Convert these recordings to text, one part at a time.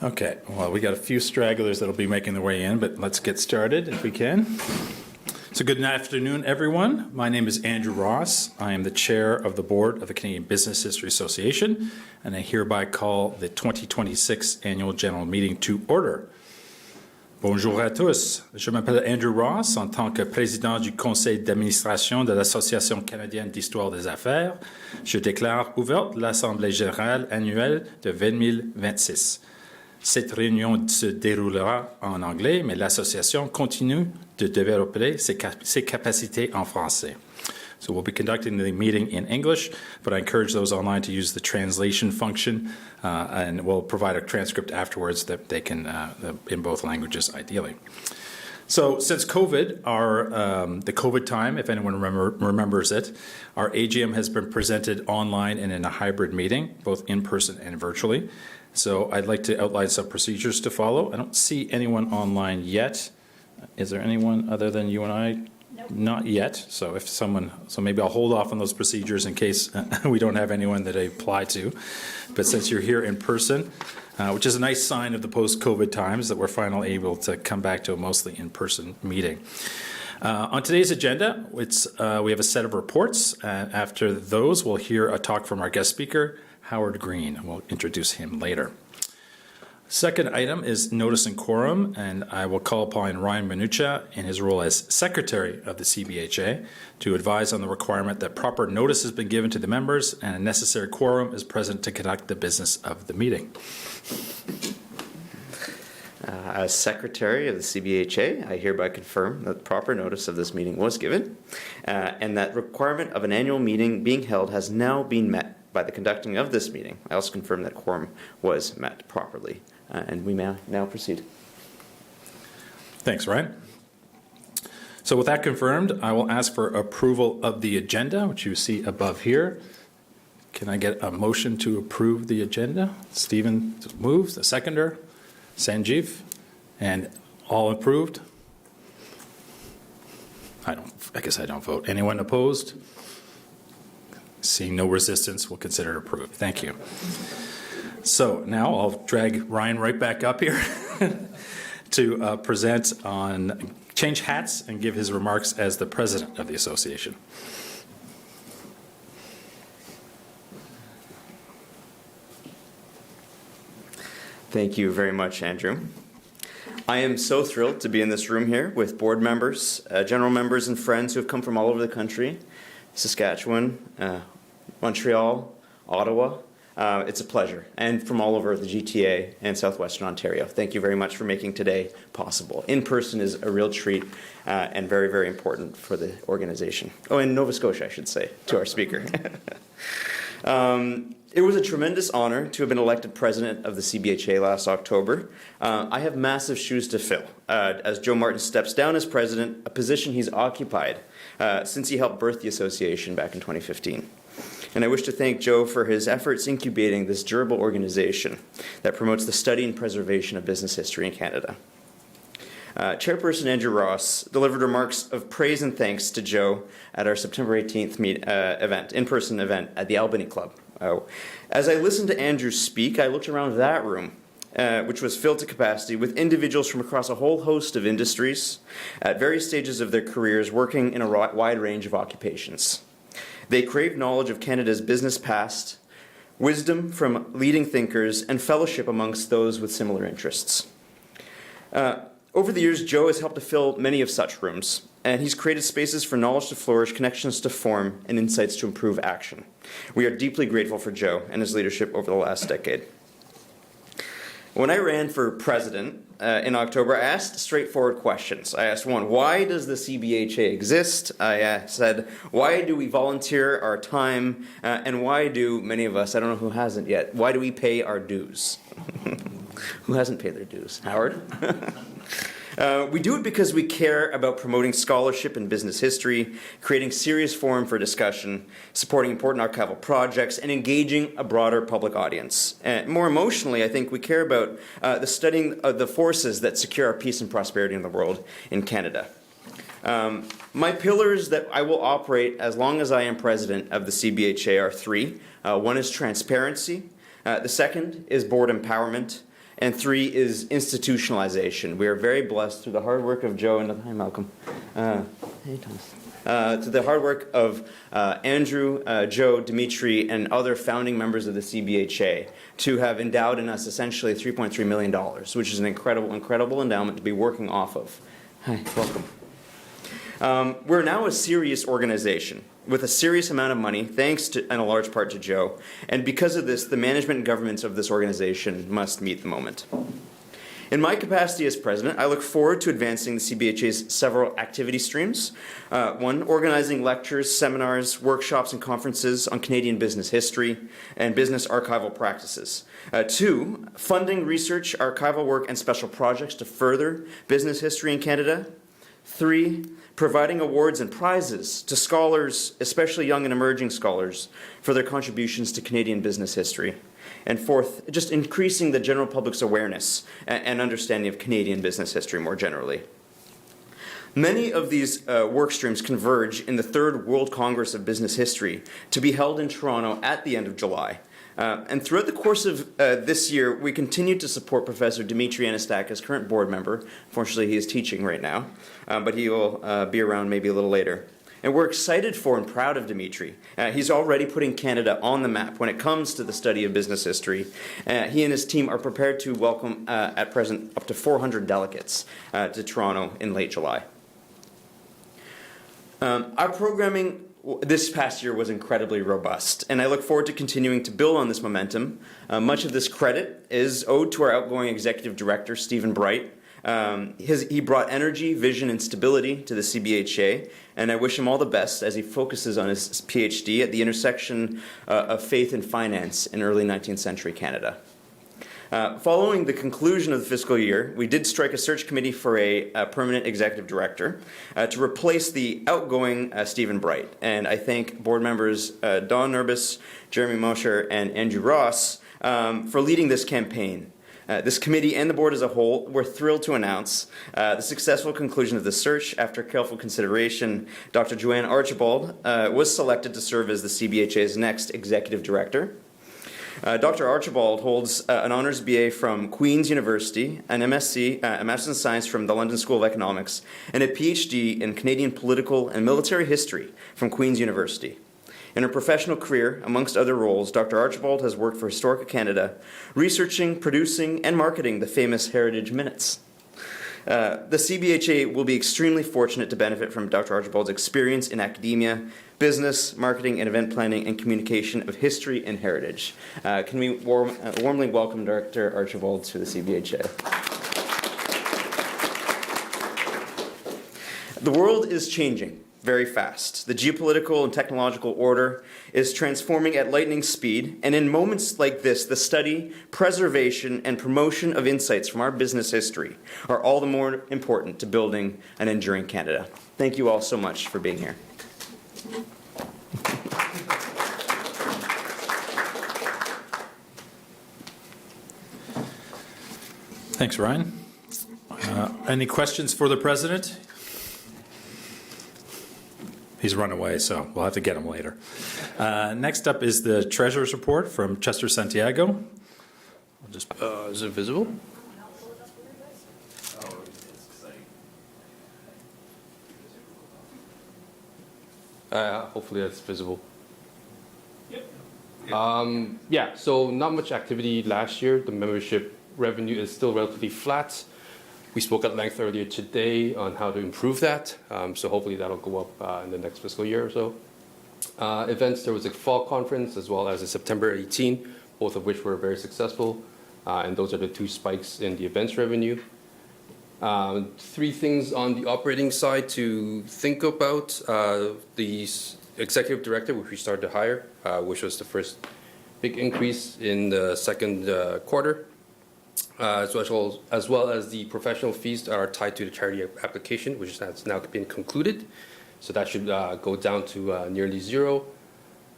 Okay, well, we got a few stragglers that'll be making their way in, but let's get started if we can. So good afternoon, everyone. My name is Andrew Ross. I am the chair of the board of the Canadian Business History Association, and I hereby call the 2026 annual general meeting to order. Bonjour à tous. Je m'appelle Andrew Ross en tant que président du conseil d'administration de l'Association canadienne d'histoire des affaires. Je déclare ouverte l'Assemblée générale annuelle de 2026. Cette réunion se déroulera en anglais, mais l'association continue de développer ses capacités en français. So we'll be conducting the meeting in English, but I encourage those online to use the translation function, and we'll provide a transcript afterwards that they can, in both languages, ideally. So since COVID, the COVID time, if anyone remembers it, our AGM has been presented online and in a hybrid meeting, both in person and virtually. So I'd like to outline some procedures to follow. I don't see anyone yet. Is there anyone other than you and I? Nope. Not yet. So maybe I'll hold off on those procedures in case we don't have anyone that I apply to. But since you're here in person, which is a nice sign of the post-COVID times that we're finally able to come back to a mostly in-person meeting. On today's agenda, we have a set of reports. After those, we'll hear a talk from our guest speaker, Howard Green, and we'll introduce him later. Second item is notice and quorum, and I will call upon Ryan Minucha in his role as Secretary of the CBHA to advise on the requirement that proper notice has been given to the members and a necessary quorum is present to conduct the business of the meeting. As Secretary of the CBHA, I hereby confirm that proper notice of this meeting was given and that requirement of an annual meeting being held has now been met by the conducting of this meeting. I also confirm that quorum was met properly, and we may now proceed. Thanks, Ryan. So with that confirmed, I will ask for approval of the agenda, which you see above here. Can I get a motion to approve the agenda? Stephen moves, the seconder. Sanjeev, and all approved? I guess I don't vote. Anyone opposed? Seeing no resistance, we'll consider it approved. Thank you. So now I'll drag Ryan right back up here to present on change hats and give his remarks as the president of the association. Thank you very much, Andrew. I am so thrilled to be in this room here with board members, general members, and friends who have come from all over the country, Saskatchewan, Montreal, Ottawa. It's a pleasure, and from all over the GTA and Southwestern Ontario. Thank you very much for making today possible. In person is a real treat and very, very important for the organization. Oh, and Nova Scotia, I should say, to our speaker. It was a tremendous honor to have been elected president of the CBHA last October. I have massive shoes to fill as Joe Martin steps down as president, a position he's occupied since he helped birth the association back in 2015. And I wish to thank Joe for his efforts incubating this durable organization that promotes the study and preservation of business history in Canada. Chairperson Andrew Ross delivered remarks of praise and thanks to Joe at our September 18th in-person event at the Albany Club. As I listened to Andrew speak, I looked around that room, which was filled to capacity with individuals from across a whole host of industries at various stages of their careers working in a wide range of occupations. They craved knowledge of Canada's business past, wisdom from leading thinkers, and fellowship amongst those with similar interests. Over the years, Joe has helped to fill many of such rooms, and he's created spaces for knowledge to flourish, connections to form, and insights to improve action. We are deeply grateful for Joe and his leadership over the last decade. When I ran for president in October, I asked straightforward questions. I asked one, why does the CBHA exist? I said, why do we volunteer our time? And why do many of us, I don't know who hasn't yet, why do we pay our dues? Who hasn't paid their dues? Howard? We do it because we care about promoting scholarship in business history, creating serious forum for discussion, supporting important archival projects, and engaging a broader public audience. And more emotionally, I think we care about the studying of the forces that secure our peace and prosperity in the world in Canada. My pillars that I will operate as long as I am president of the CBHA are three. One is transparency. The second is board empowerment. And 3 is institutionalization. We are very blessed through the hard work of Joe and hi, Malcolm. Hey, Thomas. To the hard work of Andrew, Joe, Dimitri, and other founding members of the CBHA to have endowed in us essentially $3.3 million, which is an incredible endowment to be working off of. Hi, welcome. We're now a serious organization with a serious amount of money, thanks to, and a large part to Joe. And because of this, the management and governance of this organization must meet the moment. In my capacity as president, I look forward to advancing the CBHA's several activity streams. 1, organizing lectures, seminars, workshops, and conferences on Canadian business history and business archival practices. 2, funding research, archival work, and special projects to further business history in Canada. 3, providing awards and prizes to scholars, especially young and emerging scholars, for their contributions to Canadian business history. And 4th, just increasing the general public's awareness and understanding of Canadian business history more generally. Many of these work streams converge in the 3rd World Congress of Business History to be held in Toronto at the end of July. And throughout the course of this year, we continue to support Professor Dimitri Anastakis, current board member. Unfortunately, he is teaching right now, but he will be around maybe a little later. And we're excited for and proud of Dimitri. He's already putting Canada on the map when it comes to the study of business history. He and his team are prepared to welcome, at present, up to 400 delegates to Toronto in late July. Our programming this past year was incredibly robust, and I look forward to continuing to build on this momentum. Much of this credit is owed to our outgoing executive director, Stephen Bright. He brought energy, vision, and stability to the CBHA, and I wish him all the best as he focuses on his PhD at the intersection of faith and finance in early 19th century Canada. Following the conclusion of the fiscal year, we did strike a search committee for a permanent executive director to replace the outgoing Stephen Bright. And I thank board members Don Nurbis, Jeremy Mosher, and Andrew Ross for leading this campaign. This committee and the board as a whole were thrilled to announce the successful conclusion of the search. After careful consideration, Dr. Joanne Archibald was selected to serve as the CBHA's next executive director. Dr. Archibald holds an honours BA from Queen's University, an MSc, a Master's in Science from the London School of Economics, and a PhD in Canadian political and military history from Queen's University. In her professional career, amongst other roles, Dr. Archibald has worked for Historica Canada, researching, producing, and marketing the famous Heritage Minutes. The CBHA will be extremely fortunate to benefit from Dr. Archibald's experience in academia, business, marketing, and event planning, and communication of history and heritage. Can we warmly welcome Dr. Archibald to the CBHA? The world is changing very fast. The geopolitical and technological order is transforming at lightning speed, and in moments like this, the study, preservation, and promotion of insights from our business history are all the more important to building an enduring Canada. Thank you all so much for being here. Thanks, Ryan. Any questions for the president? He's run away, so we'll have to get him later. Next up is the treasurer's report from Chester Santiago. I'll just, is it visible? Hopefully that's visible. Yeah, so not much activity last year. The membership revenue is still relatively flat. We spoke at length earlier today on how to improve that, so hopefully that'll go up in the next fiscal year or so. Events, there was a fall conference as well as a September 18, both of which were very successful, and those are the two spikes in the events revenue. Three things on the operating side to think about. The executive director, which we started to hire, which was the first big increase in the second quarter. As well as the professional fees that are tied to the charity application, which has now been concluded. So that should go down to nearly zero.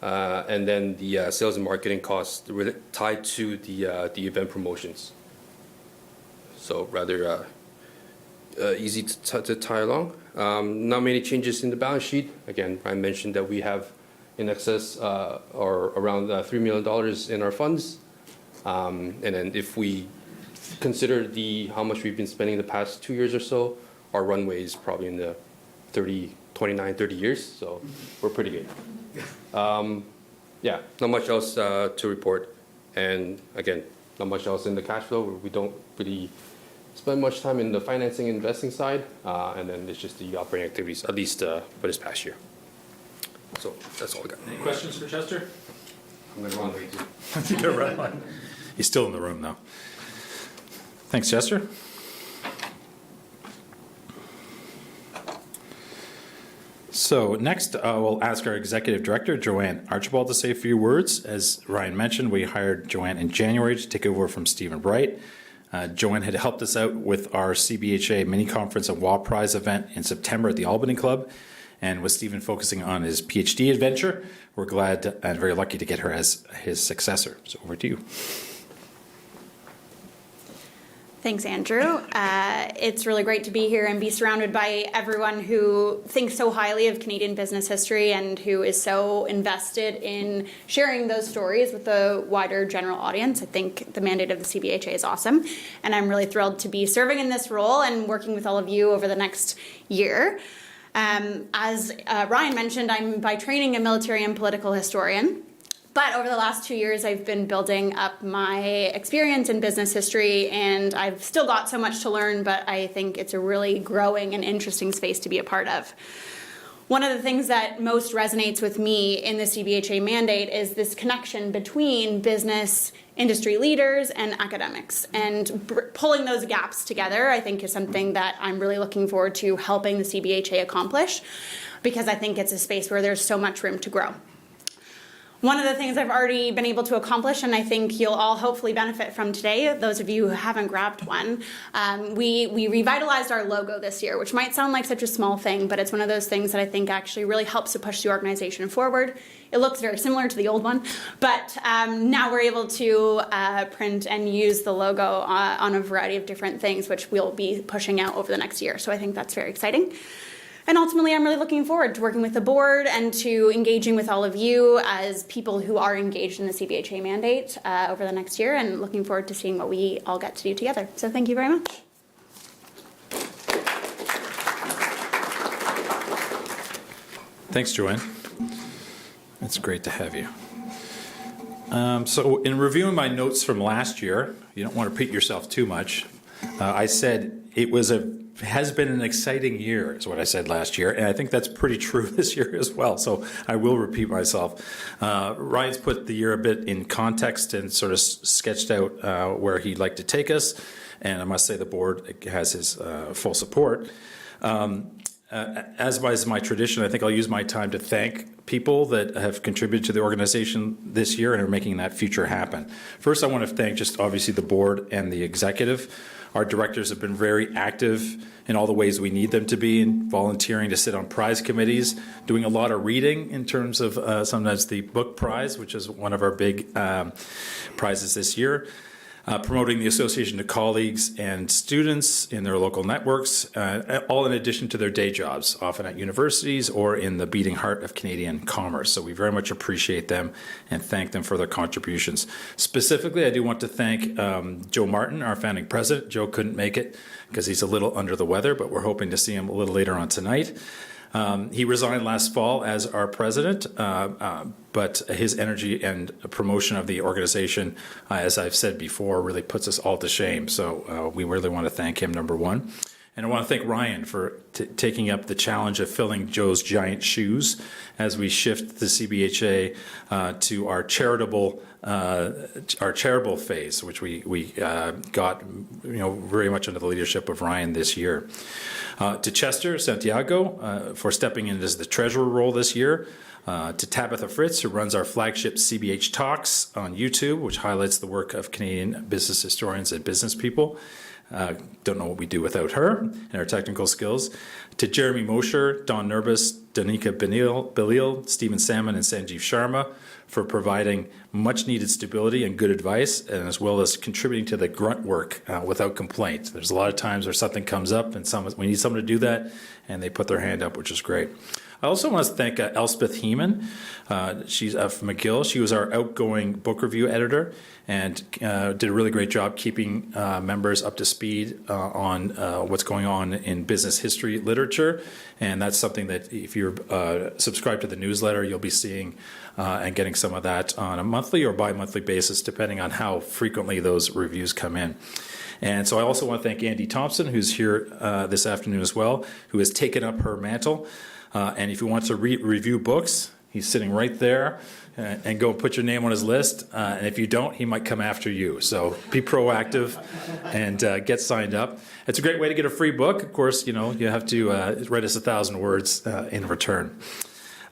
And then the sales and marketing costs tied to the event promotions. So rather easy to tie along. Not many changes in the balance sheet. Again, I mentioned that we have in excess or around $3 million in our funds. And then if we consider how much we've been spending the past 2 years or so, our runway is probably in the 30 years, so we're pretty good. Yeah, not much else to report. And again, not much else in the cash flow. We don't really spend much time in the financing and investing side, and then it's just the operating activities, at least for this past year. So that's all I got. Any questions for Chester? I'm going to run away too. You're right. He's still in the room, though. Thanks, Chester. So next, we'll ask our Executive Director, Joanne Archibald, to say a few words. As Ryan mentioned, we hired Joanne in January to take over from Stephen Bright. Joanne had helped us out with our CBHA mini-conference and WA Prize event in September at the Albany Club. And with Stephen focusing on his PhD adventure, we're glad and very lucky to get her as his successor. So over to you. Thanks, Andrew. It's really great to be here and be surrounded by everyone who thinks so highly of Canadian business history and who is so invested in sharing those stories with the wider general audience. I think the mandate of the CBHA is awesome, and I'm really thrilled to be serving in this role and working with all of you over the next year. As Ryan mentioned, I'm by training a military and political historian. But over the last 2 years, I've been building up my experience in business history, and I've still got so much to learn, but I think it's a really growing and interesting space to be a part of. One of the things that most resonates with me in the CBHA mandate is this connection between business, industry leaders, and academics. And pulling those gaps together, I think, is something that I'm really looking forward to helping the CBHA accomplish, because I think it's a space where there's so much room to grow. One of the things I've already been able to accomplish, and I think you'll all hopefully benefit from today, those of you who haven't grabbed one, we revitalized our logo this year, which might sound like such a small thing, but it's one of those things that I think actually really helps to push the organization forward. It looks very similar to the old one, but now we're able to print and use the logo on a variety of different things, which we'll be pushing out over the next year. So I think that's very exciting. And ultimately, I'm really looking forward to working with the board and to engaging with all of you as people who are engaged in the CBHA mandate over the next year, and looking forward to seeing what we all get to do together. So thank you very much. Thanks, Joanne. It's great to have you. So in reviewing my notes from last year, you don't want to repeat yourself too much. I said it has been an exciting year, is what I said last year, and I think that's pretty true this year as well, so I will repeat myself. Ryan's put the year a bit in context and sort of sketched out where he'd like to take us, and I must say the board has his full support. As is my tradition, I think I'll use my time to thank people that have contributed to the organization this year and are making that future happen. First, I want to thank just obviously the board and the executive. Our directors have been very active in all the ways we need them to be, in volunteering to sit on prize committees, doing a lot of reading in terms of sometimes the book prize, which is one of our big prizes this year. Promoting the association to colleagues and students in their local networks, all in addition to their day jobs, often at universities or in the beating heart of Canadian commerce. So we very much appreciate them and thank them for their contributions. Specifically, I do want to thank Joe Martin, our founding president. Joe couldn't make it because he's a little under the weather, but we're hoping to see him a little later on tonight. He resigned last fall as our president, but his energy and promotion of the organization, as I've said before, really puts us all to shame. So we really want to thank him, number one. And I want to thank Ryan for taking up the challenge of filling Joe's giant shoes as we shift the CBHA to our charitable phase, which we got very much under the leadership of Ryan this year. To Chester Santiago for stepping in as the treasurer role this year. To Tabitha Fritz, who runs our flagship CBH Talks on YouTube, which highlights the work of Canadian business historians and business people. Don't know what we do without her and her technical skills. To Jeremy Mosher, Don Nurbis, Danica Belil, Stephen Salmon, and Sanjeev Sharma for providing much needed stability and good advice, and as well as contributing to the grunt work without complaint. There's a lot of times where something comes up and we need someone to do that, and they put their hand up, which is great. I also want to thank Elspeth Heeman. She's from McGill. She was our outgoing book review editor and did a really great job keeping members up to speed on what's going on in business history literature. And that's something that if you're subscribed to the newsletter, you'll be seeing and getting some of that on a monthly or bi-monthly basis, depending on how frequently those reviews come in. And so I also want to thank Andy Thompson, who's here this afternoon as well, who has taken up her mantle. And if you want to review books, he's sitting right there, and go put your name on his list. And if you don't, he might come after you. So be proactive and get signed up. It's a great way to get a free book. Of course, you have to write us 1,000 words in return.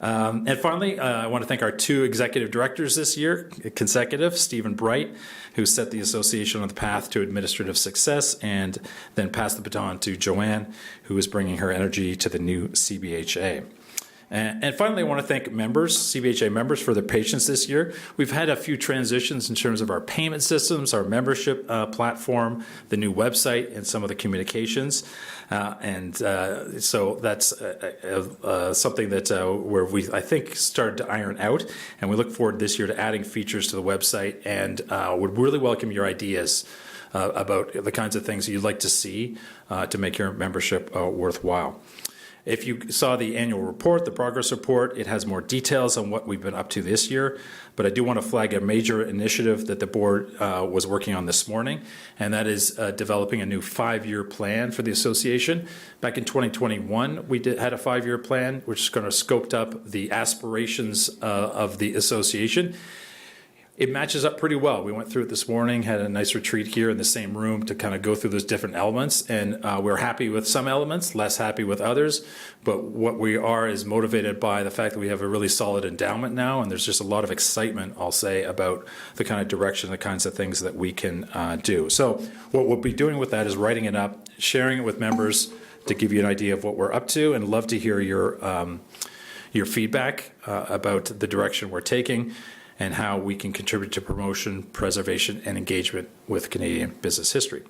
And finally, I want to thank our 2 executive directors this year, consecutive, Stephen Bright, who set the association on the path to administrative success, and then passed the baton to Joanne, who is bringing her energy to the new CBHA. And finally, I want to thank members, CBHA members, for their patience this year. We've had a few transitions in terms of our payment systems, our membership platform, the new website, and some of the communications. So that's something that where we, I think, started to iron out. And we look forward this year to adding features to the website, and would really welcome your ideas about the kinds of things you'd like to see to make your membership worthwhile. If you saw the annual report, the progress report, it has more details on what we've been up to this year. But I do want to flag a major initiative that the board was working on this morning, and that is developing a new 5-year plan for the association. Back in 2021, we had a 5-year plan, which is going to scoped up the aspirations of the association. It matches up pretty well. We went through it this morning, had a nice retreat here in the same room to kind of go through those different elements. And we're happy with some elements, less happy with others. But what we are is motivated by the fact that we have a really solid endowment now. And there's just a lot of excitement, I'll say, about the kind of direction, the kinds of things that we can do. So what we'll be doing with that is writing it up, sharing it with members to give you an idea of what we're up to, and love to hear your feedback about the direction we're taking, and how we can contribute to promotion, preservation, and engagement with Canadian business history.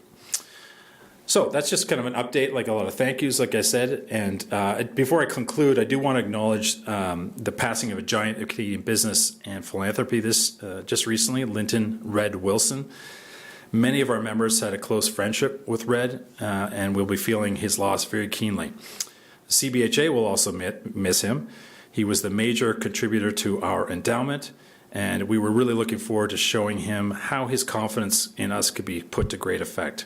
So that's just kind of an update, like a lot of thank yous, like I said. And before I conclude, I do want to acknowledge the passing of a giant of Canadian business and philanthropy just recently, Linton Red Wilson. Many of our members had a close friendship with Red, and we'll be feeling his loss very keenly. CBHA will also miss him. He was the major contributor to our endowment, and we were really looking forward to showing him how his confidence in us could be put to great effect.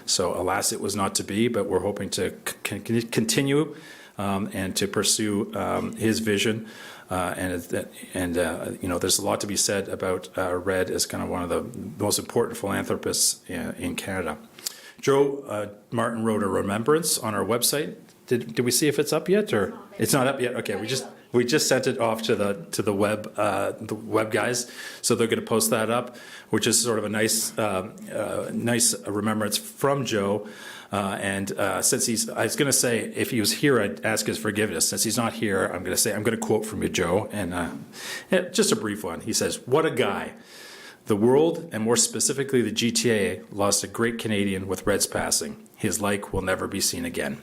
So alas, it was not to be, but we're hoping to continue and to pursue his vision. There's a lot to be said about Red as kind of one of the most important philanthropists in Canada. Joe Martin wrote a remembrance on our website. Did we see if it's up yet, or it's not up yet? Okay, we just sent it off to the web guys, so they're going to post that up, which is sort of a nice remembrance from Joe. Since I was going to say if he was here, I'd ask his forgiveness. Since he's not here, I'm going to quote from you, Joe, and just a brief one. He says, "What a guy. The world, and more specifically the GTA, lost a great Canadian with Red's passing. His like will never be seen again."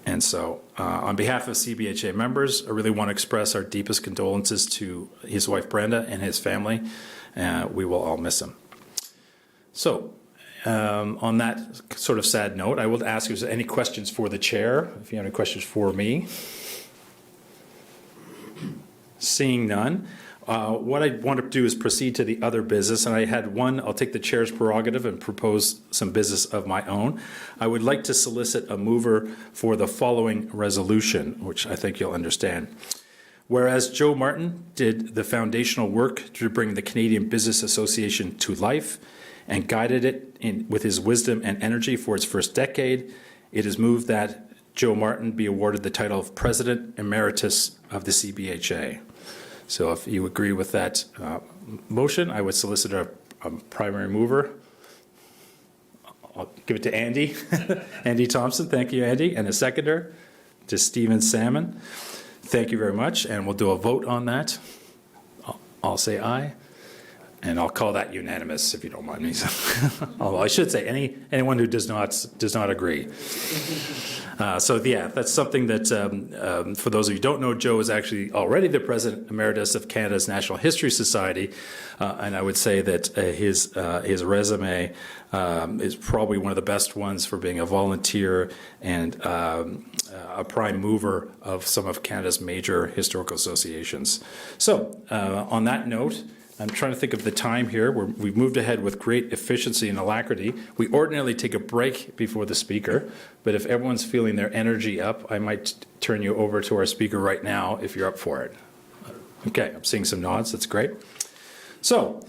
And so, on behalf of CBHA members, I really want to express our deepest condolences to his wife Brenda and his family. We will all miss him. So, on that sort of sad note, I will ask if there's any questions for the chair, if you have any questions for me. Seeing none. What I want to do is proceed to the other business, and I had one. I'll take the chair's prerogative and propose some business of my own. I would like to solicit a mover for the following resolution, which I think you'll understand. Whereas Joe Martin did the foundational work to bring the Canadian Business Association to life and guided it with his wisdom and energy for its first decade, it is moved that Joe Martin be awarded the title of President Emeritus of the CBHA. So if you agree with that motion, I would solicit a primary mover. I'll give it to Andy. Andy Thompson. Thank you, Andy. And a seconder to Stephen Salmon. Thank you very much. And we'll do a vote on that. I'll say aye. And I'll call that unanimous, if you don't mind me. Although I should say anyone who does not agree. So yeah, that's something that, for those of you who don't know, Joe is actually already the President Emeritus of Canada's Natural History Society, and I would say that his resume is probably one of the best ones for being a volunteer and a prime mover of some of Canada's major historical associations. So on that note, I'm trying to think of the time here. We've moved ahead with great efficiency and alacrity. We ordinarily take a break before the speaker, but if everyone's feeling their energy up, I might turn you over to our speaker right now if you're up for it. Okay, I'm seeing some nods. That's great. So